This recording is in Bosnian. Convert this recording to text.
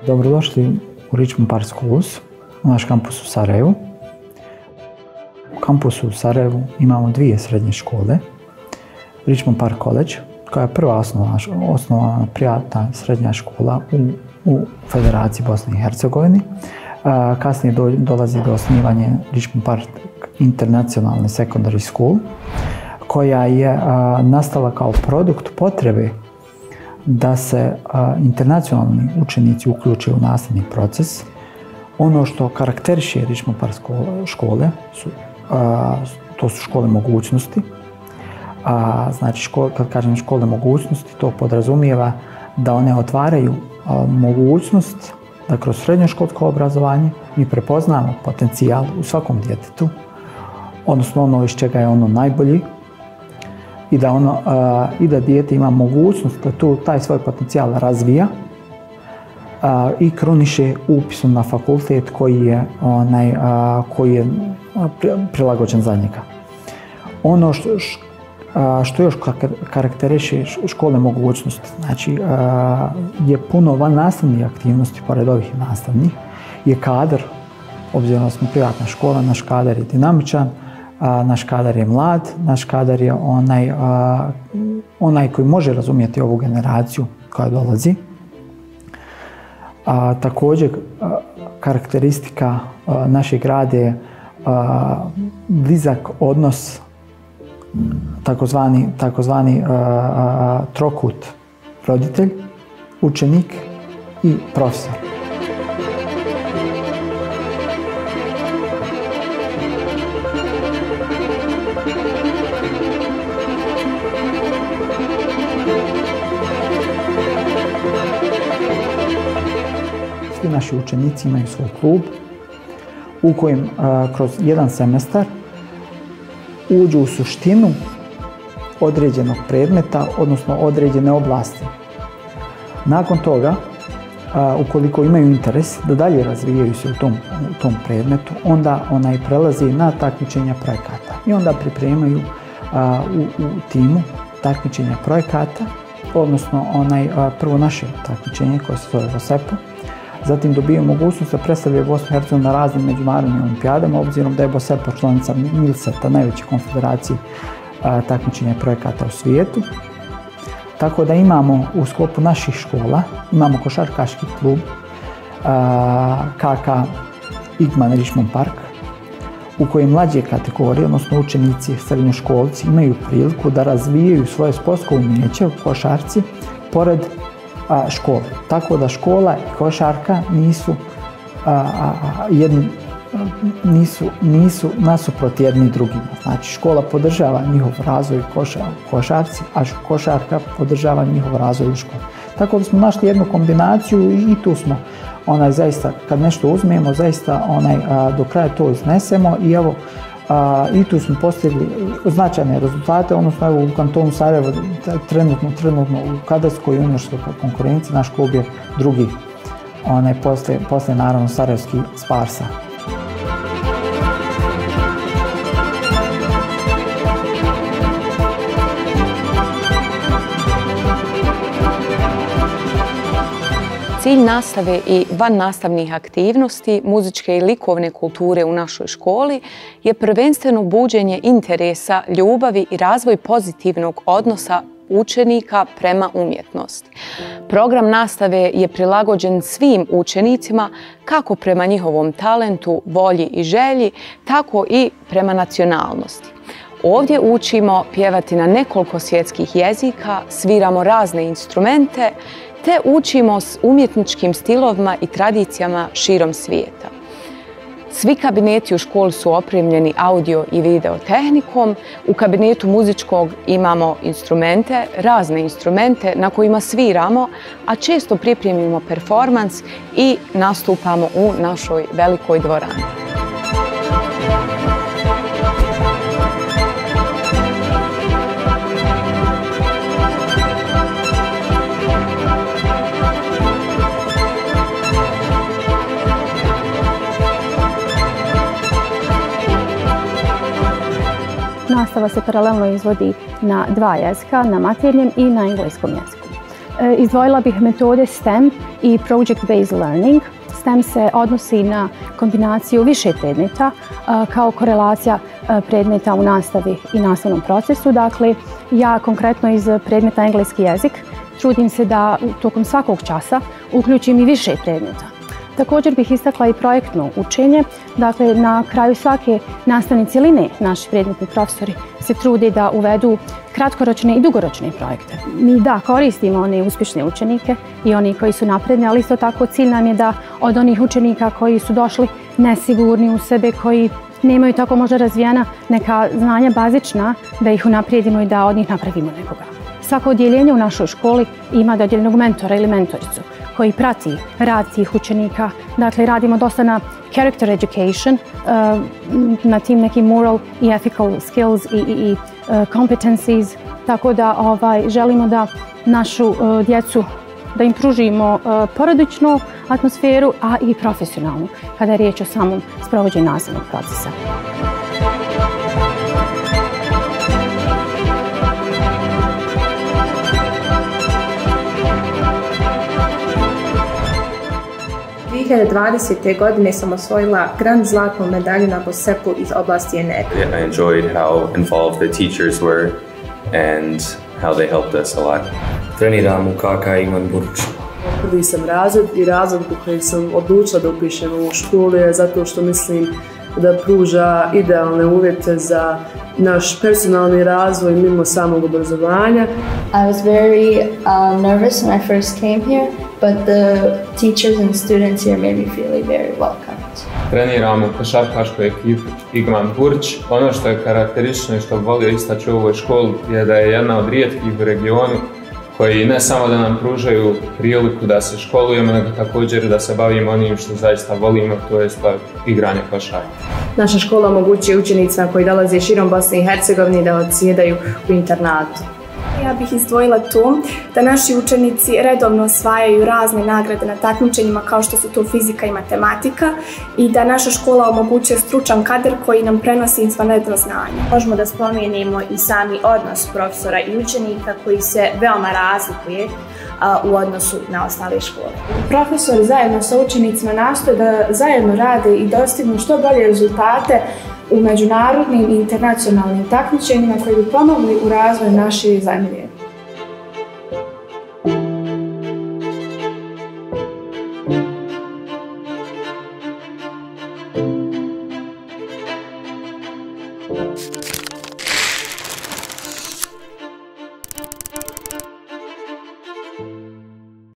Dobrodošli u Richmond Park Schools, u naš kampus u Sarajevu. U kampusu u Sarajevu imamo dvije srednje škole. Richmond Park College, koja je prva osnovana privatna srednja škola u Federaciji Bosne i Hercegovine. Kasnije dolazi do osnivanja Richmond Park International Secondary School, koja je nastala kao produkt potrebe da se internacionalni učenici uključe u nastavni proces. Ono što karakteriše Richmond Park škole to su škole mogućnosti. Znači, kad kažem škole mogućnosti, to podrazumijeva da one otvaraju mogućnost da kroz srednjoškolsko obrazovanje mi prepoznamo potencijal u svakom djetetu, odnosno ono iz čega je ono najbolji, i da dijete ima mogućnost da taj svoj potencijal razvija i kruniše upisom na fakultet koji je prilagođen za njega. Ono što još karakteriše škole mogućnosti, znači je puno vannastavnih aktivnosti pored ovih nastavnih, je kadar, obzirom da smo privatna škola, naš kadar je dinamičan, naš kadar je mlad, naš kadar je onaj koji može razumjeti ovu generaciju koja dolazi. Također, karakteristika našeg rada je blizak odnos, takozvani trokut roditelj, učenik i profesor. Svi naši učenici imaju svoj klub u kojem kroz jedan semestar uđu u suštinu određenog predmeta, odnosno određene oblasti. Nakon toga, ukoliko imaju interes da dalje razvijaju se u tom predmetu, onda prelazi na takmičenja projekata. I onda pripremaju u timu takmičenja projekata, odnosno prvo naše takmičenje koje se zove VOSEPO. Zatim dobijaju mogućnost da predstavljaju Bosnu i Hercegovinu na raznim međunarodnim olimpijadama, obzirom da je VOSEPO članica MILSET-a, najveće konfederacije takmičenja projekata u svijetu. Tako da imamo u sklopu naših škola, imamo košarkaški klub KK Igman Richmond Park, u kojem mlađe kategorije, odnosno učenici, srednjoškolci, imaju priliku da razvijaju svoje sportsko umijeće u košarci pored škole. Tako da škola i košarka nisu nasuprot jedni drugima. Znači, škola podržava njihov razvoj u košarci, a košarka podržava njihov razvoj u školi. Tako da smo našli jednu kombinaciju i tu smo zaista, kad nešto uzmemo, zaista do kraja to iznesemo i evo, i tu smo postigli značajne rezultate, odnosno u kantonu Sarajevo trenutno u kadarskoj i juniorskoj konkurenciji naš klub je drugi, posle naravno sarajevski Sparsa. Cilj nastave i vannastavnih aktivnosti muzičke i likovne kulture u našoj školi je prvenstveno buđenje interesa, ljubavi i razvoj pozitivnog odnosa učenika prema umjetnosti. Program nastave je prilagođen svim učenicima kako prema njihovom talentu, volji i želji, tako i prema nacionalnosti. Ovdje učimo pjevati na nekoliko svjetskih jezika, sviramo razne instrumente, te učimo s umjetničkim stilovima i tradicijama širom svijeta. Svi kabineti u školi su opremljeni audio i video tehnikom. U kabinetu muzičkog imamo instrumente, razne instrumente na kojima sviramo, a često pripremimo performans i nastupamo u našoj velikoj dvorani. Nastava se paralelno izvodi na dva jezika, na materinjem i na engleskom jeziku. izdvojila bih metode STEM i Project-Based Learning. STEM se odnosi na kombinaciju više predmeta kao korelacija predmeta u nastavi i nastavnom procesu. Dakle, ja konkretno iz predmeta engleski jezik trudim se da tokom svakog časa uključim i više predmeta. Također bih istakla i projektno učenje. Dakle, na kraju svake nastavne cjeline naši predmetni profesori se trude da uvedu kratkoročne i dugoročne projekte. Mi koristimo one uspješne učenike i oni koji su napredni, ali isto tako cilj nam je da od onih učenika koji su došli nesigurni u sebe, koji nemaju tako možda razvijena neka znanja bazična, da ih unaprijedimo i da od njih napravimo nekoga. Svako odjeljenje u našoj školi ima dodijeljenog mentora ili mentoricu koji prati rad tih učenika. Dakle, radimo dosta na character education, na tim nekim moral i ethical skills i competencies, tako da želimo da našu djecu, da im pružimo porodičnu atmosferu, a i profesionalnu, kada je riječ o samom sprovođenju nastavnog procesa. U 2020. godine sam osvojila Grand zlatnu medalju na BOSEP-u iz oblasti energije. I enjoyed how involved the teachers were and how they helped us a lot. Treniram u KK Ivan Burč. Prvi sam razred i razlog u kojeg sam odlučila da upišem u školu je zato što mislim da pruža idealne uvjete za naš personalni razvoj mimo samog obrazovanja. I was very nervous when I first came here, but the teachers and students here made me feel very welcomed. Treniram u košarkaškoj ekipi Igman Burč. Ono što je karakteristično i što bih volio istaći u ovoj školi je da je jedna od rijetkih u regionu koji ne samo da nam pružaju priliku da se školujemo, nego također da se bavimo onim što zaista volimo, to je igranje košarke. Naša škola omogućuje učenicima koji dolaze širom Bosne i Hercegovine da odsjedaju u internatu. Ja bih izdvojila to da naši učenici redovno osvajaju razne nagrade na takmičenjima kao što su to fizika i matematika i da naša škola omogućuje stručan kadar koji nam prenosi izvanredno znanje. Možemo da spomenemo i sami odnos profesora i učenika koji se veoma razlikuje u odnosu na ostale škole. Profesori zajedno sa učenicima nastoje da zajedno rade i dostignu što bolje rezultate u međunarodnim i internacionalnim takmičenjima koji bi pomogli u razvoju naše zemlje.